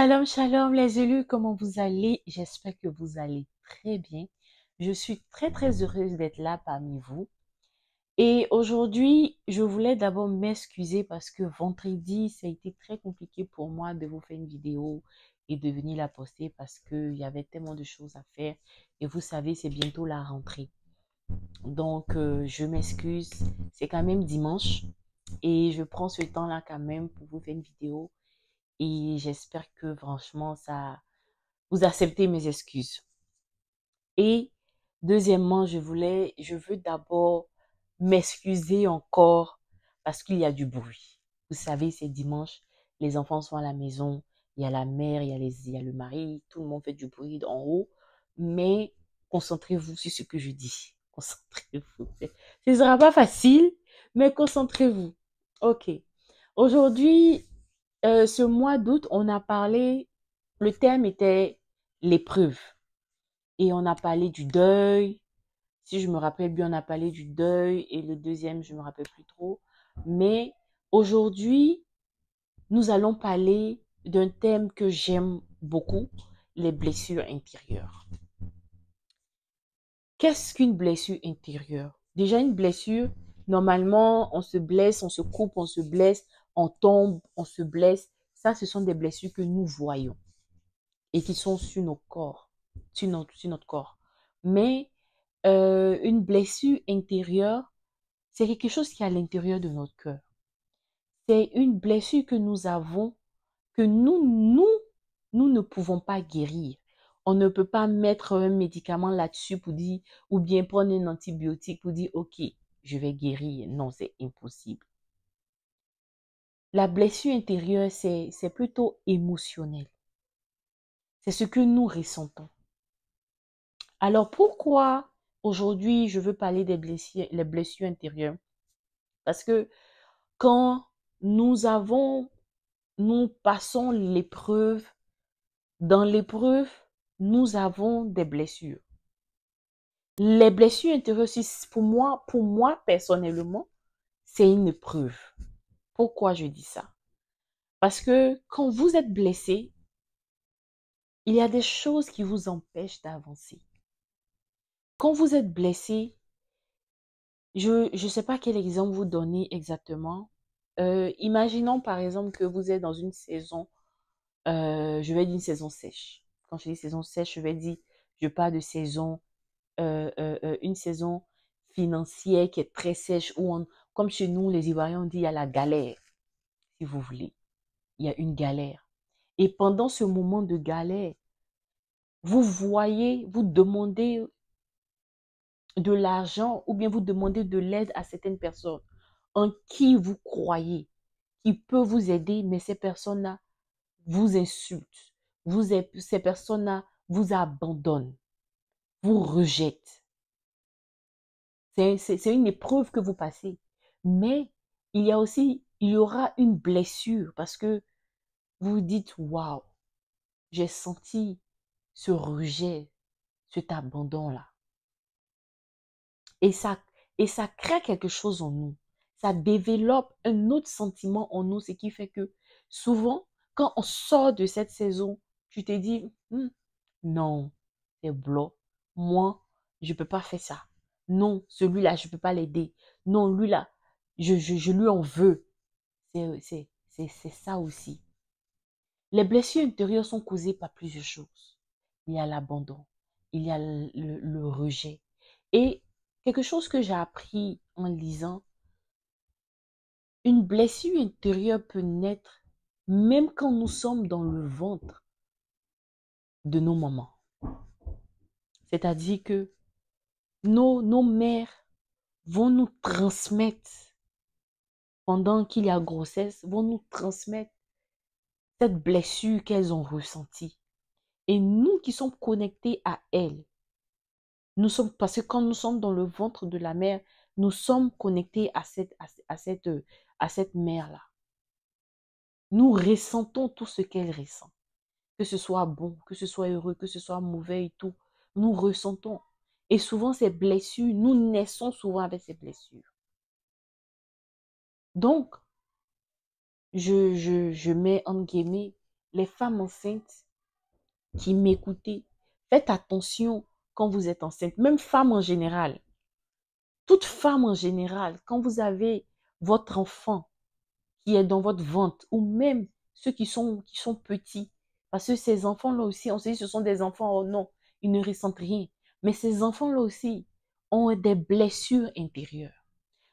Shalom, shalom les élus, comment vous allez? J'espère que vous allez très bien. Je suis très heureuse d'être là parmi vous. Et aujourd'hui, je voulais d'abord m'excuser parce que vendredi, ça a été très compliqué pour moi de vous faire une vidéo et de venir la poster parce qu'il y avait tellement de choses à faire. Et vous savez, c'est bientôt la rentrée. Donc, je m'excuse. C'est quand même dimanche et je prends ce temps-là quand même pour vous faire une vidéo. Et j'espère que franchement, vous acceptez mes excuses. Et deuxièmement, je veux d'abord m'excuser encore parce qu'il y a du bruit. Vous savez, c'est dimanche, les enfants sont à la maison, il y a la mère, il y a le mari, tout le monde fait du bruit en haut. Mais concentrez-vous sur ce que je dis. Concentrez-vous. Ce ne sera pas facile, mais concentrez-vous. Ok. Aujourd'hui, ce mois d'août, le thème était l'épreuve. Et on a parlé du deuil. Si je me rappelle bien, on a parlé du deuil. Et le deuxième, je ne me rappelle plus trop. Mais aujourd'hui, nous allons parler d'un thème que j'aime beaucoup, les blessures intérieures. Qu'est-ce qu'une blessure intérieure? Déjà, une blessure, normalement, on se blesse, on se coupe, on se blesse, on tombe, on se blesse. Ça, ce sont des blessures que nous voyons et qui sont sur nos corps, sur notre corps. Mais une blessure intérieure, c'est quelque chose qui est à l'intérieur de notre cœur. C'est une blessure que nous avons, que nous ne pouvons pas guérir. On ne peut pas mettre un médicament là-dessus pour dire, ou bien prendre un antibiotique pour dire, OK, je vais guérir. Non, c'est impossible. La blessure intérieure, c'est plutôt émotionnel. C'est ce que nous ressentons. Alors pourquoi aujourd'hui je veux parler des blessures, les blessures intérieures? Parce que quand nous passons l'épreuve, dans l'épreuve, nous avons des blessures. Les blessures intérieures, pour moi personnellement, c'est une épreuve. Pourquoi je dis ça? Parce que quand vous êtes blessé, il y a des choses qui vous empêchent d'avancer. Quand vous êtes blessé, je ne sais pas quel exemple vous donner exactement. Imaginons par exemple que vous êtes dans une saison, je vais dire une saison sèche. Quand je dis saison sèche, je parle de saison, une saison financière qui est très sèche, comme chez nous, les Ivoiriens, on dit il y a la galère, si vous voulez. Il y a une galère. Et pendant ce moment de galère, vous demandez de l'argent ou bien vous demandez de l'aide à certaines personnes en qui vous croyez, qui peut vous aider, mais ces personnes-là vous insultent, ces personnes-là vous abandonnent, vous rejettent. C'est une épreuve que vous passez. Mais il y aura une blessure parce que vous vous dites, waouh, j'ai senti ce rejet, cet abandon-là. Et ça crée quelque chose en nous. Ça développe un autre sentiment en nous, ce qui fait que souvent, quand on sort de cette saison, tu te dis, non, c'est blanc. Moi, je ne peux pas faire ça. Non, celui-là, je ne peux pas l'aider. Non, lui-là, je lui en veux. C'est ça aussi. Les blessures intérieures sont causées par plusieurs choses. Il y a l'abandon, il y a le rejet. Et quelque chose que j'ai appris en lisant, une blessure intérieure peut naître même quand nous sommes dans le ventre de nos mamans. C'est-à-dire que nos mères vont nous transmettre, pendant qu'il y a grossesse, vont nous transmettre cette blessure qu'elles ont ressentie. Et nous qui sommes connectés à elles, parce que quand nous sommes dans le ventre de la mère, nous sommes connectés à cette mère-là. Nous ressentons tout ce qu'elle ressent. Que ce soit bon, que ce soit heureux, que ce soit mauvais et tout. Nous ressentons. Et souvent, ces blessures, nous naissons souvent avec ces blessures. Donc, je mets en guillemets les femmes enceintes qui m'écoutez, faites attention quand vous êtes enceinte, même femmes en général. Toute femme en général, quand vous avez votre enfant qui est dans votre ventre, ou même ceux qui sont petits, parce que ces enfants-là aussi, on se dit ce sont des enfants, oh non, ils ne ressentent rien. Mais ces enfants-là aussi ont des blessures intérieures.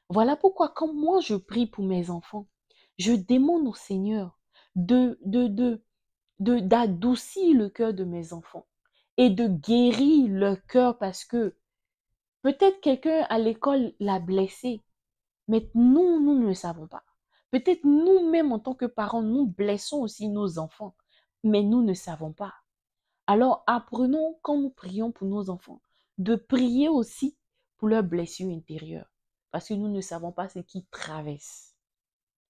Voilà pourquoi quand moi je prie pour mes enfants, je demande au Seigneur d'adoucir le cœur de mes enfants et de guérir leur cœur parce que peut-être quelqu'un à l'école l'a blessé, mais nous ne le savons pas. Peut-être nous-mêmes en tant que parents, nous blessons aussi nos enfants, mais nous ne savons pas. Alors apprenons quand nous prions pour nos enfants, de prier aussi pour leurs blessures intérieures, parce que nous ne savons pas ce qu'ils traversent.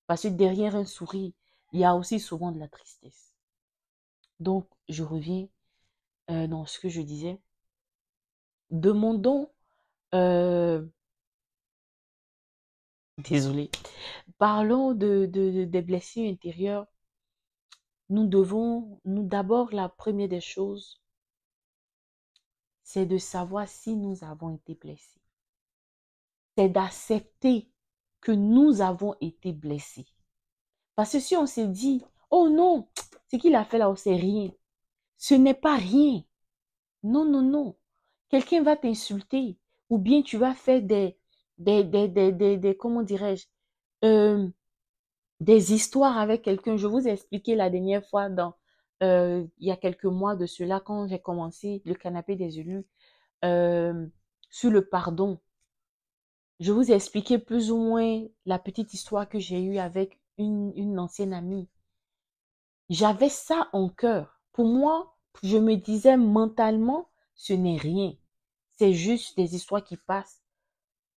Parce que derrière un sourire, il y a aussi souvent de la tristesse. Donc, je reviens dans ce que je disais. Demandons, euh, désolé, parlons des blessures intérieures. Nous d'abord, la première des choses, c'est de savoir si nous avons été blessés. C'est d'accepter que nous avons été blessés. Parce que si on se dit, oh non, ce qu'il a fait là, c'est rien. Ce n'est pas rien. Non, non, non. Quelqu'un va t'insulter ou bien tu vas faire comment dirais-je, euh, des histoires avec quelqu'un. Je vous ai expliqué la dernière fois il y a quelques mois de cela quand j'ai commencé le canapé des élus euh, sur le pardon. Je vous ai expliqué plus ou moins la petite histoire que j'ai eue avec une ancienne amie. J'avais ça en cœur. Pour moi, je me disais mentalement, ce n'est rien. C'est juste des histoires qui passent.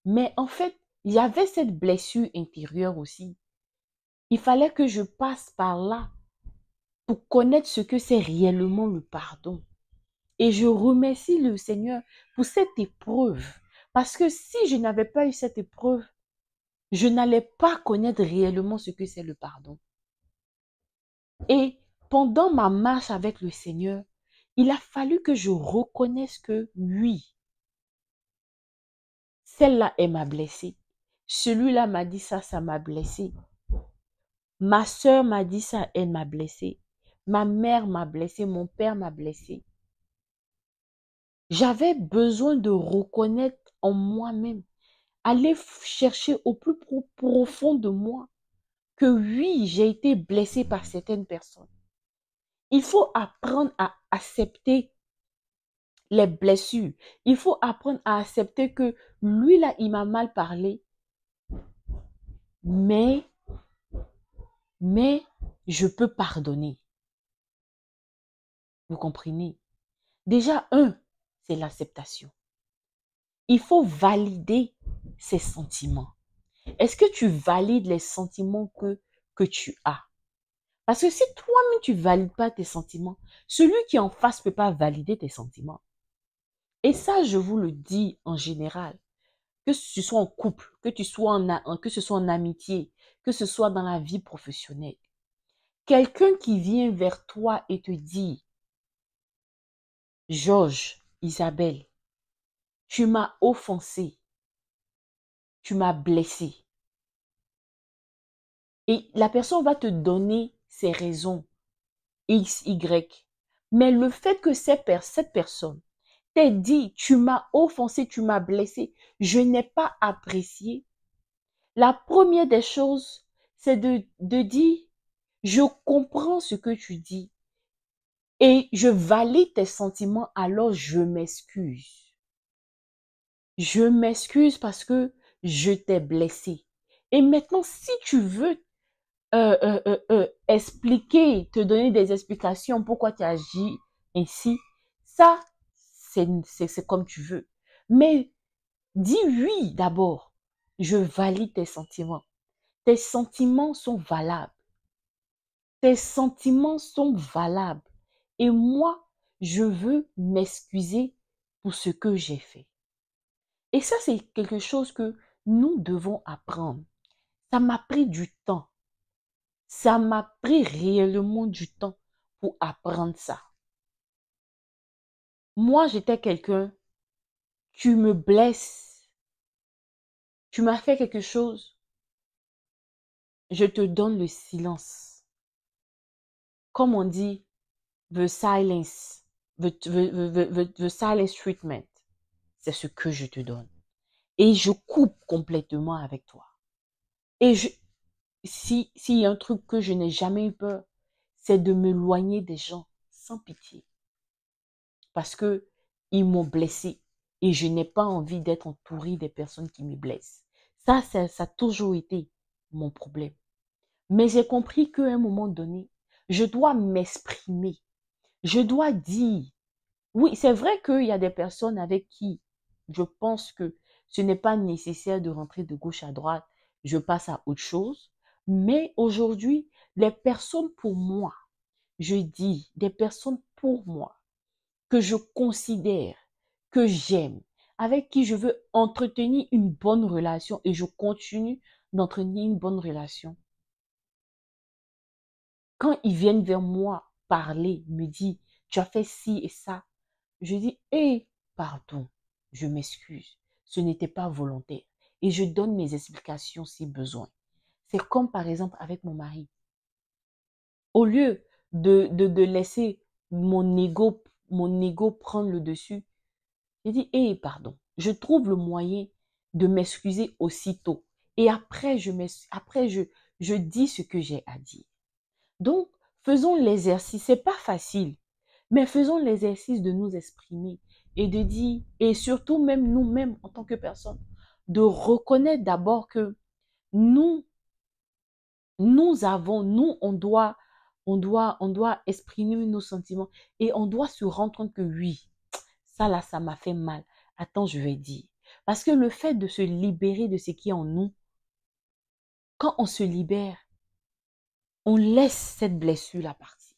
Mais en fait, il y avait cette blessure intérieure aussi. Il fallait que je passe par là pour connaître ce que c'est réellement le pardon. Et je remercie le Seigneur pour cette épreuve. Parce que si je n'avais pas eu cette épreuve, je n'allais pas connaître réellement ce que c'est le pardon. Et pendant ma marche avec le Seigneur, il a fallu que je reconnaisse que oui, celle-là, elle m'a blessée. Celui-là m'a dit ça, ça m'a blessée. Ma soeur m'a dit ça, elle m'a blessée. Ma mère m'a blessée, mon père m'a blessée. J'avais besoin de reconnaître en moi-même, aller chercher au plus profond de moi que oui, j'ai été blessée par certaines personnes. Il faut apprendre à accepter les blessures. Il faut apprendre à accepter que lui, là, il m'a mal parlé, mais, mais je peux pardonner. Vous comprenez? Déjà, c'est l'acceptation. Il faut valider ses sentiments. Est-ce que tu valides les sentiments que tu as? Parce que si toi-même, tu ne valides pas tes sentiments, celui qui est en face ne peut pas valider tes sentiments. Et ça, je vous le dis en général, que tu sois en couple, que ce soit en amitié, que ce soit dans la vie professionnelle. Quelqu'un qui vient vers toi et te dit, Georges, Isabelle, tu m'as offensé, tu m'as blessé. Et la personne va te donner ses raisons, X, Y. Mais le fait que cette personne t'ait dit, tu m'as offensé, tu m'as blessé, je n'ai pas apprécié. La première des choses, c'est de dire, je comprends ce que tu dis et je valide tes sentiments, alors je m'excuse. Je m'excuse parce que je t'ai blessé. Et maintenant, si tu veux expliquer, te donner des explications pourquoi tu agis ainsi, ça, c'est comme tu veux. Mais dis oui d'abord. Je valide tes sentiments. Tes sentiments sont valables. Tes sentiments sont valables. Et moi, je veux m'excuser pour ce que j'ai fait. Et ça, c'est quelque chose que nous devons apprendre. Ça m'a pris du temps. Ça m'a pris réellement du temps pour apprendre ça. Moi, j'étais quelqu'un, tu me blesses, tu m'as fait quelque chose, je te donne le silence. Comme on dit, the silence, the silence treatment, c'est ce que je te donne. Et je coupe complètement avec toi. Et s'il y a un truc que je n'ai jamais eu peur, c'est de m'éloigner des gens sans pitié. Parce que ils m'ont blessé et je n'ai pas envie d'être entourée des personnes qui me blessent. Ça a toujours été mon problème. Mais j'ai compris qu'à un moment donné, je dois m'exprimer. Je dois dire, oui, c'est vrai qu'il y a des personnes avec qui je pense que ce n'est pas nécessaire de rentrer de gauche à droite, je passe à autre chose. Mais aujourd'hui, les personnes pour moi, je dis des personnes pour moi, que je considère, que j'aime, avec qui je veux entretenir une bonne relation et je continue d'entretenir une bonne relation. Quand ils viennent vers moi parler, me dire, tu as fait ci et ça, je dis, hé, pardon, je m'excuse, ce n'était pas volontaire. Et je donne mes explications si besoin. C'est comme par exemple avec mon mari. Au lieu de laisser mon ego prendre le dessus, j'ai dit, hé, pardon, je trouve le moyen de m'excuser aussitôt. Et après, je dis ce que j'ai à dire. Donc, faisons l'exercice. C'est pas facile, mais faisons l'exercice de nous exprimer et de dire, et surtout même nous-mêmes en tant que personnes, de reconnaître d'abord que nous, on doit exprimer nos sentiments et on doit se rendre compte que oui, ça là, ça m'a fait mal. Attends, je vais dire. Parce que le fait de se libérer de ce qui est en nous, quand on se libère, on laisse cette blessure-là partir.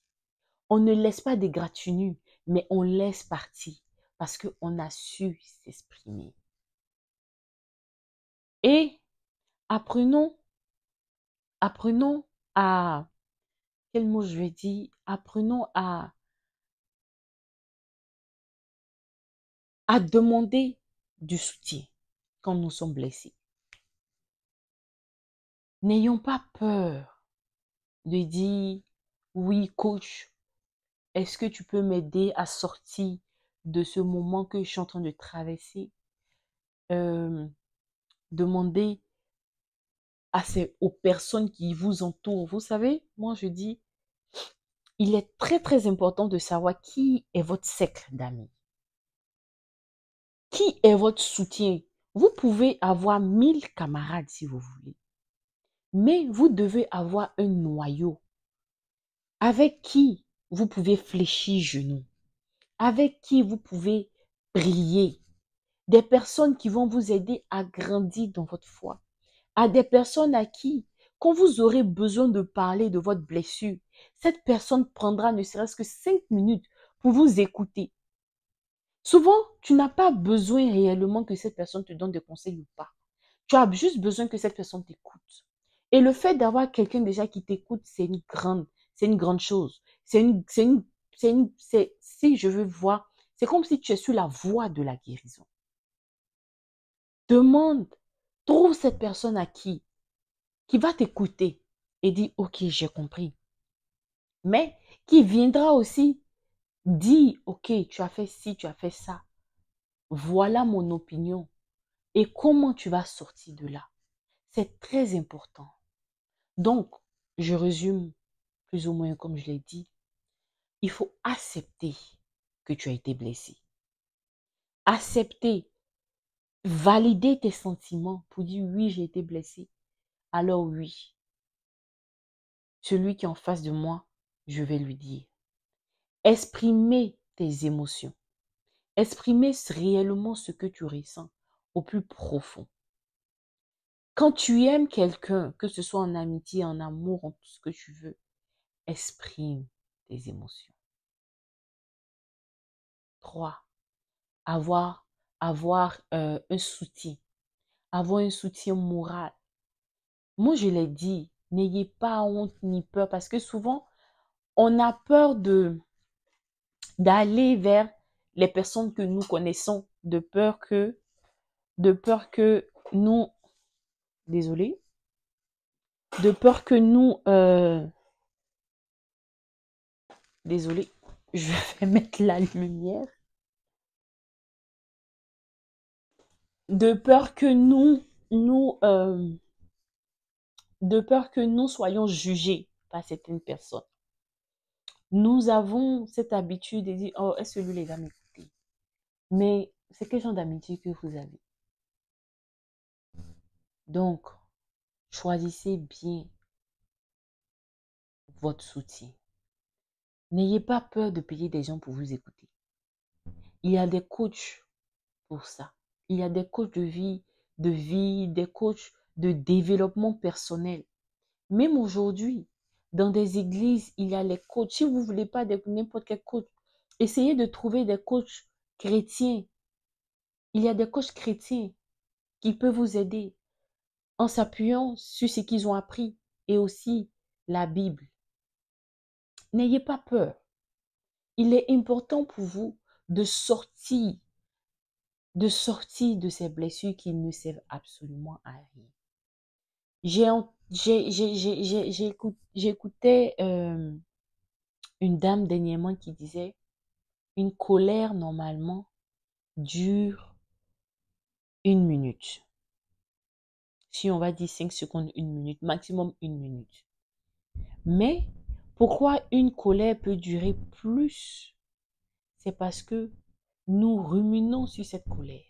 On ne laisse pas des gratignures, mais on laisse partir parce qu'on a su s'exprimer. Et apprenons, apprenons à, quel mot je vais dire, apprenons à demander du soutien quand nous sommes blessés. N'ayons pas peur de dire, oui, coach, est-ce que tu peux m'aider à sortir de ce moment que je suis en train de traverser? Demander aux personnes qui vous entourent. Vous savez, moi je dis, il est très très important de savoir qui est votre cercle d'amis. Qui est votre soutien? Vous pouvez avoir 1000 camarades si vous voulez, mais vous devez avoir un noyau avec qui vous pouvez fléchir genoux, avec qui vous pouvez prier, des personnes qui vont vous aider à grandir dans votre foi, à des personnes à qui, quand vous aurez besoin de parler de votre blessure, cette personne prendra ne serait-ce que 5 minutes pour vous écouter. Souvent, tu n'as pas besoin réellement que cette personne te donne des conseils ou pas. Tu as juste besoin que cette personne t'écoute. Et le fait d'avoir quelqu'un déjà qui t'écoute, c'est une grande chose. Si je veux voir, c'est comme si tu es sur la voie de la guérison. Demande, trouve cette personne à qui va t'écouter et dire, ok, j'ai compris. Mais qui viendra aussi dire, ok, tu as fait ci, tu as fait ça. Voilà mon opinion. Et comment tu vas sortir de là? C'est très important. Donc, je résume plus ou moins comme je l'ai dit. Il faut accepter que tu as été blessé. Accepter, valider tes sentiments pour dire oui, j'ai été blessé. Alors oui, celui qui est en face de moi, je vais lui dire. Exprimer tes émotions. Exprimer réellement ce que tu ressens au plus profond. Quand tu aimes quelqu'un, que ce soit en amitié, en amour, en tout ce que tu veux, exprime tes émotions. 3. Avoir un soutien. Avoir un soutien moral. Moi, je l'ai dit, n'ayez pas honte ni peur parce que souvent, On a peur d'aller vers les personnes que nous connaissons, de peur que nous, désolé, de peur que nous, désolé, je vais mettre la lumière, de peur que de peur que nous soyons jugés par certaines personnes. Nous avons cette habitude de dire, oh, est-ce que lui, les va m'écouter? Mais c'est quel genre d'amitié que vous avez? Donc, choisissez bien votre soutien. N'ayez pas peur de payer des gens pour vous écouter. Il y a des coachs pour ça. Il y a des coachs de vie, des coachs de développement personnel. Même aujourd'hui, dans des églises, il y a les coachs. Si vous ne voulez pas n'importe quel coach, essayez de trouver des coachs chrétiens. Il y a des coachs chrétiens qui peuvent vous aider en s'appuyant sur ce qu'ils ont appris et aussi la Bible. N'ayez pas peur. Il est important pour vous de sortir de ces blessures qui ne servent absolument à rien. J'écoutais une dame dernièrement qui disait une colère normalement dure 1 minute. Si on va dire 5 secondes, 1 minute, maximum 1 minute. Mais pourquoi une colère peut durer plus? C'est parce que nous ruminons sur cette colère.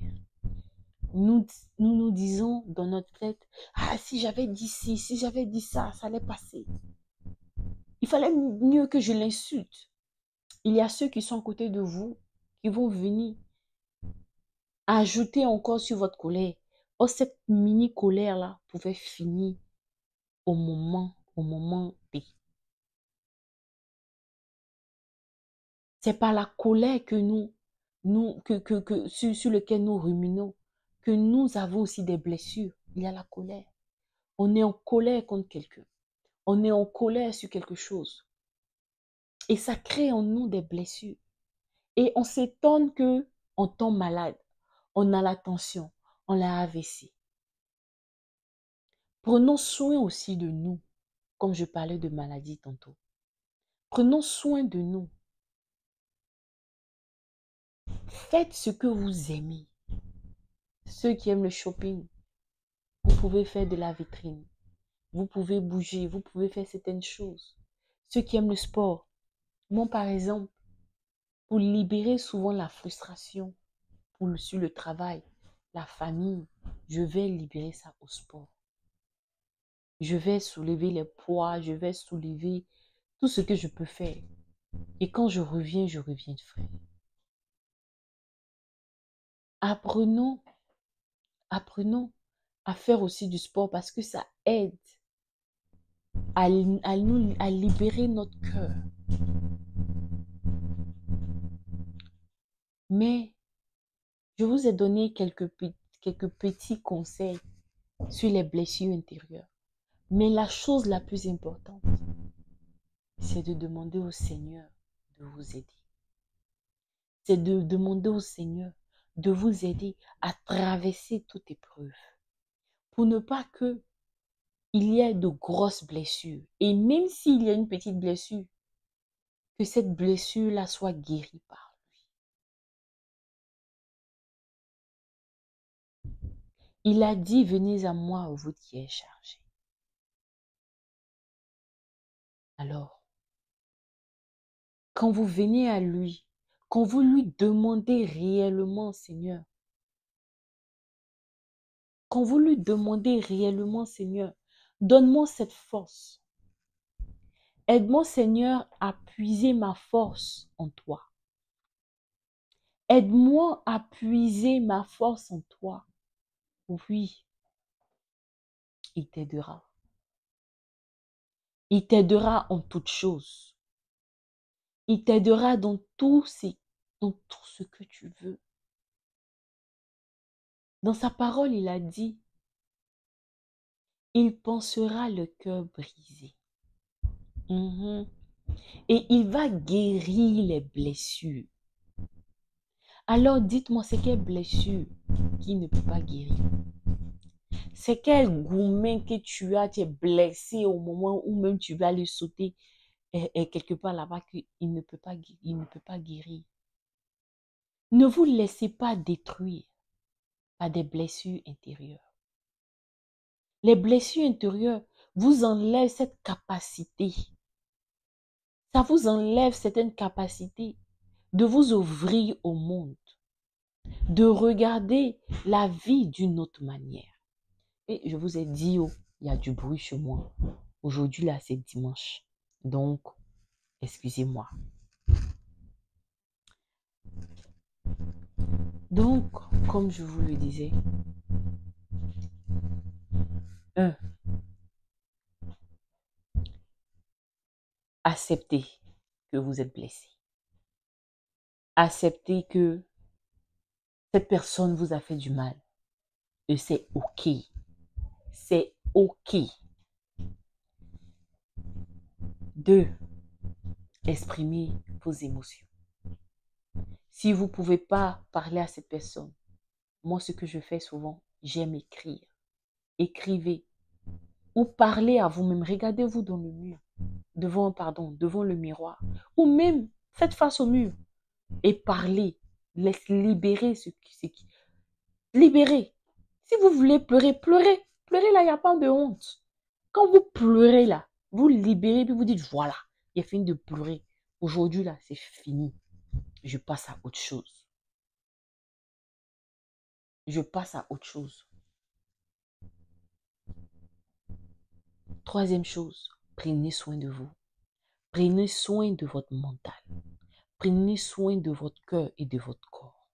Nous disons dans notre tête, ah, si j'avais dit ci, si j'avais dit ça, ça allait passer. Il fallait mieux que je l'insulte. Il y a ceux qui sont à côté de vous, qui vont venir ajouter encore sur votre colère. Oh, cette mini colère-là pouvait finir au moment P. C'est par la colère que sur lequel nous ruminons, que nous avons aussi des blessures. Il y a la colère. On est en colère contre quelqu'un. On est en colère sur quelque chose. Et ça crée en nous des blessures. Et on s'étonne que on tombe malade. On a la tension. On l'a AVC. Prenons soin aussi de nous, comme je parlais de maladie tantôt. Prenons soin de nous. Faites ce que vous aimez. Ceux qui aiment le shopping, vous pouvez faire de la vitrine. Vous pouvez bouger, vous pouvez faire certaines choses. Ceux qui aiment le sport, moi par exemple, pour libérer souvent la frustration sur le travail, la famille, je vais libérer ça au sport. Je vais soulever les poids, je vais soulever tout ce que je peux faire. Et quand je reviens frais. Apprenons à faire aussi du sport parce que ça aide à libérer notre cœur. Mais je vous ai donné quelques petits conseils sur les blessures intérieures. Mais la chose la plus importante, c'est de demander au Seigneur de vous aider. C'est de demander au Seigneur de vous aider à traverser toute épreuve. Pour ne pas que il y ait de grosses blessures. Et même s'il y a une petite blessure, que cette blessure-là soit guérie par lui. Il a dit, venez à moi, vous qui êtes chargés. Alors, quand vous venez à lui, quand vous lui demandez réellement, Seigneur, quand vous lui demandez réellement, Seigneur, donne-moi cette force. Aide-moi, Seigneur, à puiser ma force en toi. Aide-moi à puiser ma force en toi. Oui, il t'aidera. Il t'aidera en toutes choses. Il t'aidera dans tout ce que tu veux. Dans sa parole, il a dit, il pansera le cœur brisé. Et il va guérir les blessures. Alors dites-moi, c'est quelle blessure qui ne peut pas guérir? C'est quel gourmet que tu es blessé au moment où même tu vas aller sauter quelque part là-bas qu'il ne peut pas, il ne peut pas guérir. Ne vous laissez pas détruire par des blessures intérieures. Les blessures intérieures vous enlèvent cette capacité. Ça vous enlève certaines capacités de vous ouvrir au monde, de regarder la vie d'une autre manière. Et je vous ai dit, oh, il y a du bruit chez moi. Aujourd'hui, là, c'est dimanche. Donc, excusez-moi. Donc, comme je vous le disais, 1. Acceptez que vous êtes blessé. Acceptez que cette personne vous a fait du mal. Et c'est OK. C'est OK. 2. Exprimez vos émotions. Si vous ne pouvez pas parler à cette personne, moi, ce que je fais souvent, j'aime écrire. Écrivez ou parlez à vous-même. Regardez-vous dans le mur, devant le miroir. Ou même, faites face au mur et parlez. Laissez libérer ce qui. Libérez. Si vous voulez pleurer, pleurez. Pleurez là, il n'y a pas de honte. Quand vous pleurez là, vous libérez puis vous dites, voilà, il a fini de pleurer. Aujourd'hui là, c'est fini. Je passe à autre chose. Je passe à autre chose. 3e chose, prenez soin de vous. Prenez soin de votre mental. Prenez soin de votre cœur et de votre corps.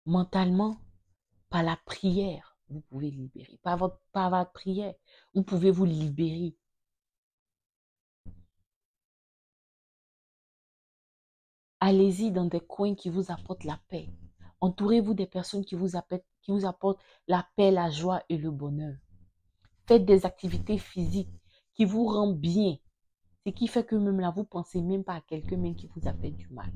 Mentalement, par la prière, vous pouvez libérer. Par votre prière, vous pouvez vous libérer. Allez-y dans des coins qui vous apportent la paix. Entourez-vous des personnes qui vous apportent la paix, la joie et le bonheur. Faites des activités physiques qui vous rendent bien. Ce qui fait que même là, vous ne pensez même pas à quelqu'un même qui vous a fait du mal.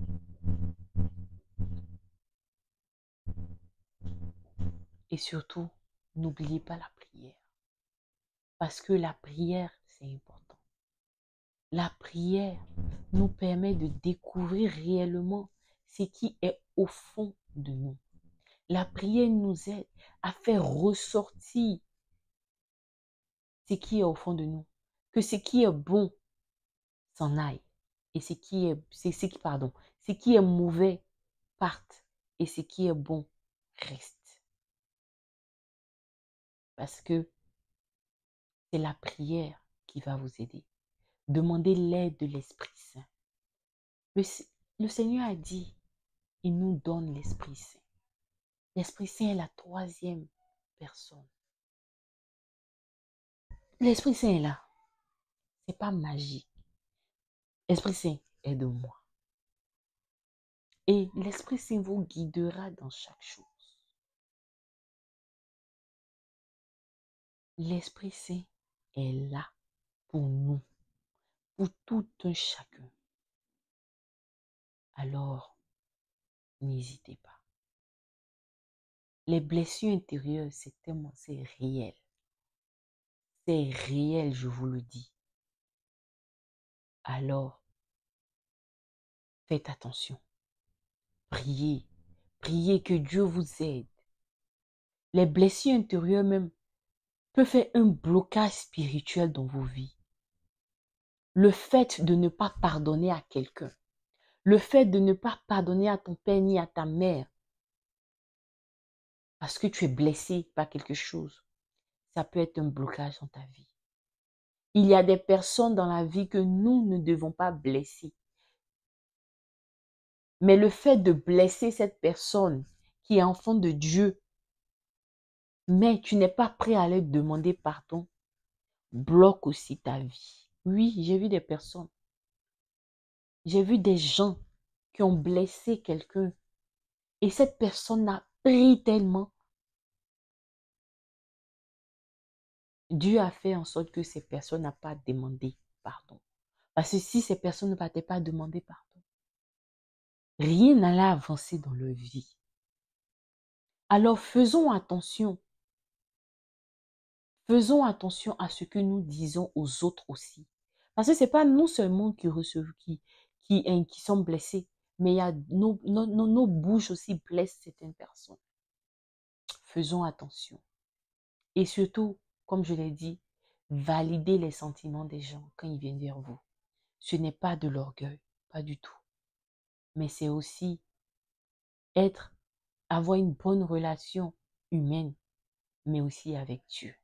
Et surtout, n'oubliez pas la prière. Parce que la prière, c'est important. La prière nous permet de découvrir réellement ce qui est au fond de nous. La prière nous aide à faire ressortir ce qui est au fond de nous. Que ce qui est bon s'en aille. Et ce qui est mauvais parte. Et ce qui est bon reste. Parce que c'est la prière qui va vous aider. Demandez l'aide de l'Esprit Saint. Le Seigneur a dit, il nous donne l'Esprit Saint. L'Esprit Saint est la 3e personne. L'Esprit Saint est là. Ce n'est pas magique. L'Esprit Saint est de moi. Et l'Esprit Saint vous guidera dans chaque chose. L'Esprit Saint est là pour nous, pour tout un chacun. Alors, n'hésitez pas. Les blessures intérieures, c'est réel. C'est réel, je vous le dis. Alors, faites attention. Priez. Priez que Dieu vous aide. Les blessures intérieures même peuvent faire un blocage spirituel dans vos vies. Le fait de ne pas pardonner à quelqu'un, le fait de ne pas pardonner à ton père ni à ta mère, parce que tu es blessé par quelque chose, ça peut être un blocage dans ta vie. Il y a des personnes dans la vie que nous ne devons pas blesser. Mais le fait de blesser cette personne qui est enfant de Dieu, mais tu n'es pas prêt à leur demander pardon, bloque aussi ta vie. Oui, j'ai vu des personnes. J'ai vu des gens qui ont blessé quelqu'un et cette personne a pris tellement. Dieu a fait en sorte que ces personnes n'ont pas demandé pardon. Parce que si ces personnes ne t'avaient pas demandé pardon, rien n'allait avancer dans leur vie. Alors faisons attention. Faisons attention à ce que nous disons aux autres aussi. Parce que ce n'est pas nous seulement qui recevons, qui sont blessés, mais il y a nos bouches aussi blessent certaines personnes. Faisons attention. Et surtout, comme je l'ai dit, validez les sentiments des gens quand ils viennent vers vous. Ce n'est pas de l'orgueil, pas du tout. Mais c'est aussi avoir une bonne relation humaine, mais aussi avec Dieu.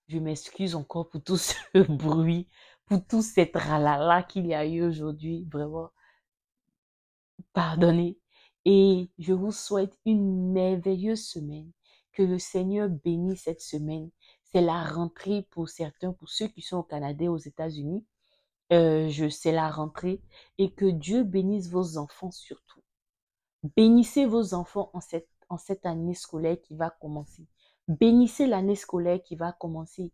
Je m'excuse encore pour tout ce bruit, pour tout cet ralala qu'il y a eu aujourd'hui. Vraiment, pardonnez. Et je vous souhaite une merveilleuse semaine. Que le Seigneur bénisse cette semaine. C'est la rentrée pour certains, pour ceux qui sont au Canada et aux États-Unis. C'est la rentrée. Et que Dieu bénisse vos enfants surtout. Bénissez vos enfants en cette année scolaire qui va commencer. Bénissez l'année scolaire qui va commencer.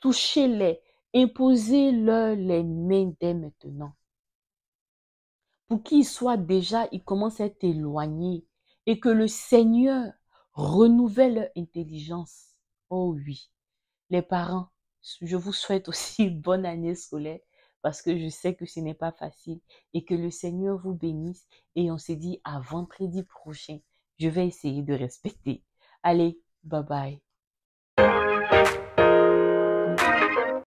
Touchez-les. Imposez-leur les mains dès maintenant. Pour ils commencent à être éloignés et que le Seigneur renouvelle leur intelligence. Oh oui, les parents, je vous souhaite aussi une bonne année scolaire parce que je sais que ce n'est pas facile et que le Seigneur vous bénisse et on se dit à vendredi prochain. Je vais essayer de respecter. Allez, bye bye.